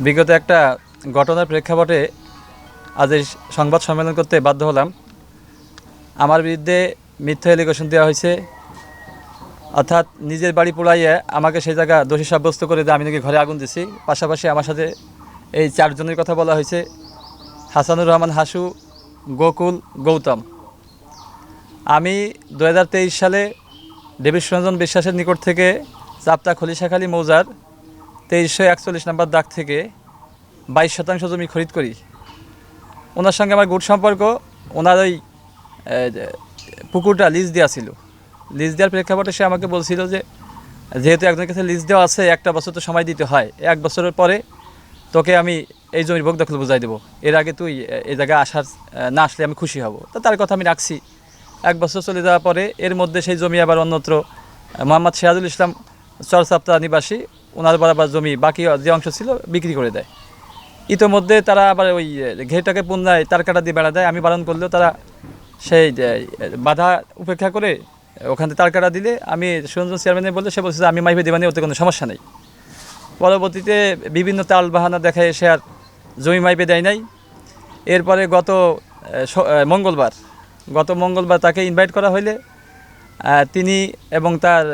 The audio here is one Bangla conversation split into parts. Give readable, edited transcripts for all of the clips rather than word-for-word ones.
বিগত একটা ঘটনার প্রেক্ষাপটে আজ এই সংবাদ সম্মেলন করতে বাধ্য হলাম। আমার বিরুদ্ধে মিথ্যা এলিগেশন দেওয়া হয়েছে, অর্থাৎ নিজের বাড়ি পোড়াইয়ে আমাকে সেই জায়গা দোষী সাব্যস্ত করে দিয়ে আমি নাকি ঘরে আগুন দিছি। পাশাপাশি আমার সাথে এই চারজনের কথা বলা হয়েছে: হাসানুর রহমান হাসু, গোকুল, গৌতম। আমি 2023 সালে দেবীরঞ্জন বিশ্বাসের নিকট থেকে চাপতা খলিশাখালী মৌজার 2341 নম্বর দাগ থেকে 22% জমি খরিদ করি। ওনার সঙ্গে আমার গুড সম্পর্ক। ওনার ওই পুকুরটা লিজ দেওয়া ছিল। লিজ দেওয়ার প্রেক্ষাপটে সে আমাকে বলছিল যে যেহেতু একজনের কাছে লিজ দেওয়া আছে, একটা বছর তো সময় দিতে হয়, 1 বছরের পরে তোকে আমি এই জমির ভোগ দখল বুঝাই দেবো, এর আগে তুই এই জায়গায় না আসলে আমি খুশি হব। তো তার কথা আমি রাখছি। 1 বছর চলে যাওয়ার পরে এর মধ্যে সেই জমি আবার অন্যত্র মোহাম্মদ সিরাজুল ইসলাম চরচাপ্তা নিবাসী, ওনার বরাবর জমি বাকি যে অংশ ছিল বিক্রি করে দেয়। ইতোমধ্যে তারা আবার ওই ঘেরটাকে পুনরায় তার কাটা দিয়ে বেড়া দেয়। আমি বারণ করলেও তারা সেই বাধা উপেক্ষা করে ওখান থেকে তার কাটা দিলে আমি সুরঞ্জন চেয়ারম্যানে বললে সে বলছে যে আমি মাইপে দেবানি, ওতে কোনো সমস্যা নেই। পরবর্তীতে বিভিন্ন তাল বাহানা দেখায় এসে আর জমি মাইপে দেয় নাই। এরপরে গত মঙ্গলবার তাকে ইনভাইট করা হইলে তিনি এবং তার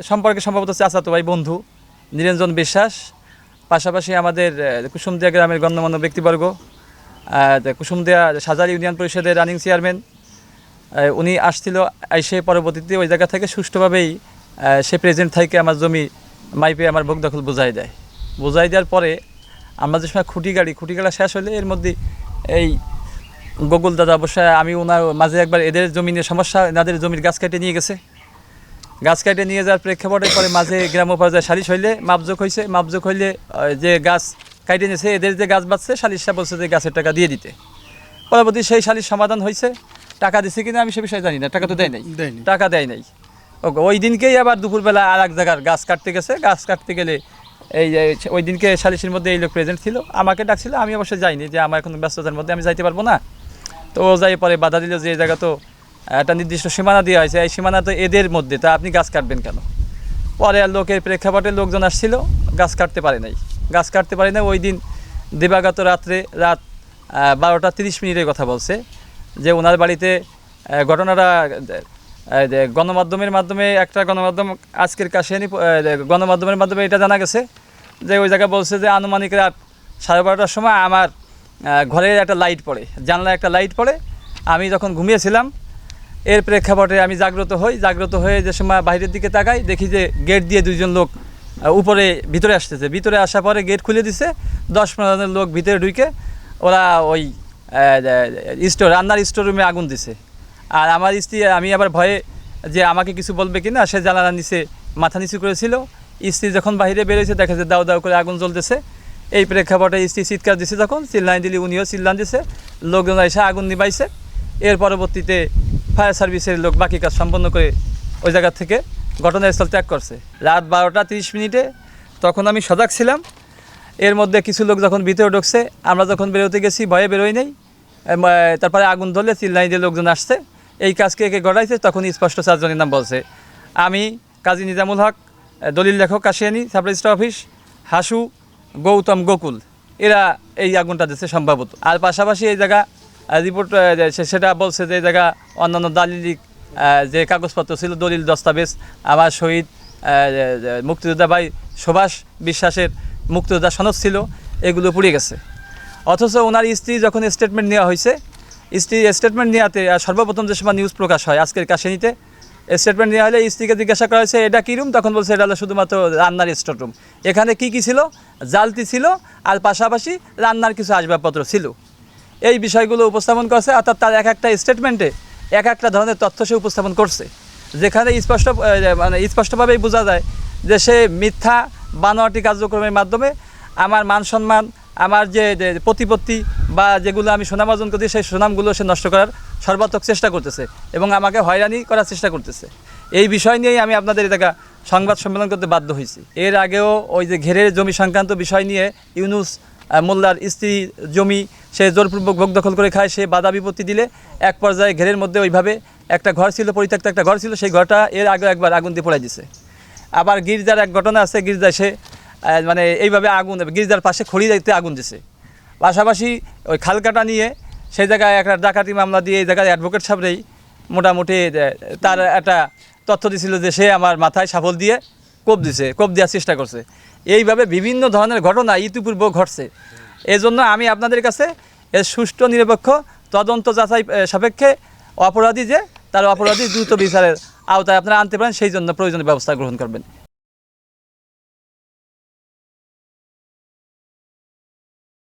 সম্পর্কে সম্ভবত চাচাতো ভাই বন্ধু নিরঞ্জন বিশ্বাস, পাশাপাশি আমাদের কুসুমদিয়া গ্রামের গণ্যমান্য ব্যক্তিবর্গ, কুসুমদিয়া সাজার ইউনিয়ন পরিষদের রানিং চেয়ারম্যান, উনি আসছিল। এসে পরবর্তীতে ওই জায়গা থেকে সুষ্ঠুভাবেই সে প্রেজেন্ট থেকে আমার জমি মাইপে আমার ভোগ দখল বুঝাই দেওয়ার পরে আমরা যে সময় খুঁটি গাড়া শেষ হলে এর মধ্যে এই গোকুল দাদা অবশ্যই আমি ওনার মাঝে একবার এদের জমি নিয়ে সমস্যা, এনাদের জমির গাছ কেটে নিয়ে গেছে। গাছ কেটে নিয়ে যাওয়ার প্রেক্ষাপটে পরে মাঝে গ্রাম পর্যায়ে সালিশ হইলে মাপজোক হইলে যে গাছ কাটে নিয়েছে এদের যে গাছ বাঁচছে, সালিশটা বলছে যে গাছের টাকা দিয়ে দিতে। পরবর্তী সেই সালিশ সমাধান হয়েছে। টাকা দিচ্ছে কিনা আমি সে বিষয়ে জানি না, টাকা তো টাকা দেয় নাই। ওই দিনকেই আবার দুপুরবেলা আর এক জায়গার গাছ কাটতে গেছে। গাছ কাটতে গেলে এই ওই দিনকে সালিশের মধ্যে এই লোক প্রেজেন্ট ছিল, আমাকে ডাকছিল। আমি অবশ্যই যাইনি, যে আমার এখন ব্যস্ততার মধ্যে আমি যাইতে পারবো না। তো ও যাই পরে বাধা দিল যে এই জায়গা তো একটা নির্দিষ্ট সীমানা দেওয়া হয়েছে, এই সীমানা তো এদের মধ্যে, তা আপনি গাছ কাটবেন কেন? পরে আর লোকের প্রেক্ষাপটে লোকজন আসছিল, গাছ কাটতে পারে নাই। ওই দিন দিবাগত রাত 12টা 30 কথা বলছে যে ওনার বাড়িতে ঘটনাটা গণমাধ্যমের মাধ্যমে আজকের কাশিয়ানি গণমাধ্যমের মাধ্যমে এটা জানা গেছে যে ওই জায়গায় বলছে যে আনুমানিক রাত 12:30টার সময় আমার ঘরের একটা লাইট পড়ে, জানলায় একটা লাইট পড়ে। আমি যখন ঘুমিয়েছিলাম এর প্রেক্ষাপটে আমি জাগ্রত হয়ে যে সময় বাইরের দিকে তাকাই, দেখি যে গেট দিয়ে 2জন লোক ভিতরে আসতেছে। ভিতরে আসার পরে গেট খুলে দিছে, 10-15 জনের লোক ভিতরে ঢুকে ওরা ওই রান্নার স্টোর রুমে আগুন দিছে। আর আমার স্ত্রী, আমি আবার ভয়ে যে আমাকে কিছু বলবে কিনা, সে জানালার নিচে মাথা নিচু করেছিল। স্ত্রী যখন বাইরে বেরোয়েছে দেখা যাচ্ছে দাও করে আগুন জ্বলতেছে। এই প্রেক্ষাপটে স্ত্রী চিৎকার দিছে, যখন চিল্লানি দিলি উনিও চিল্লান দিছে, লোকজন এসে আগুন নিবাইছে। এর পরবর্তীতে ফায়ার সার্ভিসের লোক বাকি কাজ সম্পন্ন করে ওই জায়গা থেকে ঘটনাস্থল ত্যাগ করছে। রাত 12টা 30 তখন আমি সজাগ ছিলাম। এর মধ্যে কিছু লোক যখন ভিতরে ঢুকছে, আমরা যখন বেরোতে গেছি ভয়ে বেরোই নেই। তারপরে আগুন ধরলে চিল্লানি দিয়ে লোকজন আসছে, এই কাজকে একে গড়াইছে। তখন স্পষ্ট 4 জনের নাম বলছে: আমি, কাজী নিজামুল হক, দলিল লেখক Kashiani sub registrar office, Hasu, Gautam, Gokul, এরা এই আগুনটা দিচ্ছে সম্ভবত। আর পাশাপাশি এই জায়গা রিপোর্ট সেটা বলছে যে এই জায়গা অন্যান্য দালিলিক যে কাগজপত্র ছিল, দলিল দস্তাবেজ, আমার শহীদ মুক্তিযোদ্ধা ভাই সুভাষ বিশ্বাসের মুক্তিযোদ্ধা সনদ ছিল, এগুলো পুড়ে গেছে। অথচ ওনার স্ত্রী যখন স্টেটমেন্ট নেওয়া হয়েছে, স্টেটমেন্ট নেওয়াতে সর্বপ্রথম যে সময় নিউজ প্রকাশ হয় আজকের কাশিয়ানিতে, স্টেটমেন্ট নেওয়া হলে স্ত্রীকে জিজ্ঞাসা করা হয়েছে এটা কী রুম, তখন বলছে এটা হলো শুধুমাত্র রান্নার স্টোর রুম। এখানে কী ছিল? জালতি ছিল, আর পাশাপাশি রান্নার কিছু আসবাবপত্র ছিল। এই বিষয়গুলো উপস্থাপন করছে, অর্থাৎ তার একটা স্টেটমেন্টে একটা ধরনের তথ্য সে উপস্থাপন করছে, যেখানে স্পষ্টভাবেই বোঝা যায় যে সে মিথ্যা বানোয়াটি কার্যক্রমের মাধ্যমে আমার মান সম্মান, আমার যে প্রতিপত্তি বা যেগুলো আমি সুনাম অর্জন করছি, সেই সুনামগুলো সে নষ্ট করার সর্বাত্মক চেষ্টা করতেছে এবং আমাকে হয়রানি করার চেষ্টা করতেছে। এই বিষয় নিয়েই আমি আপনাদের এটা সংবাদ সম্মেলন করতে বাধ্য হয়েছি। এর আগেও ওই যে ঘেরের জমি সংক্রান্ত বিষয় নিয়ে ইউনুস মোল্লার স্ত্রী জমি সে জোরপূর্বক ভোগ দখল করে খায়, সে বাধা বিপত্তি দিলে এক পর্যায়ে ঘেরের মধ্যে ওইভাবে একটা ঘর ছিল, পরিত্যক্ত একটা ঘর ছিল, সেই ঘরটা এর আগে একবার আগুন দিয়ে পোড়াই দিছে। আবার গির্জার এক ঘটনা আছে, গির্জায় সে মানে এইভাবে আগুন গির্জার পাশে খড়ি দিতে আগুন দিছে। পাশাপাশি ওই খালকাটা নিয়ে সেই জায়গায় একটা ডাকাতি মামলা দিয়ে এই জায়গায় অ্যাডভোকেট সাহেবরেই মোটামুটি তার একটা তথ্য দিছিল যে সে আমার মাথায় সাফল দিয়ে কোপ দেওয়ার চেষ্টা করছে। এইভাবে বিভিন্ন ধরনের ঘটনা ইতিপূর্বে ঘটছে। এই জন্য আমি আপনাদের কাছে এর সুষ্ঠু নিরপেক্ষ তদন্ত যাচাই সাপেক্ষে অপরাধী যে তার অপরাধী দ্রুত বিচারের আওতায় আপনারা আনতে পারেন, সেই জন্য প্রয়োজনীয় ব্যবস্থা গ্রহণ করবেন।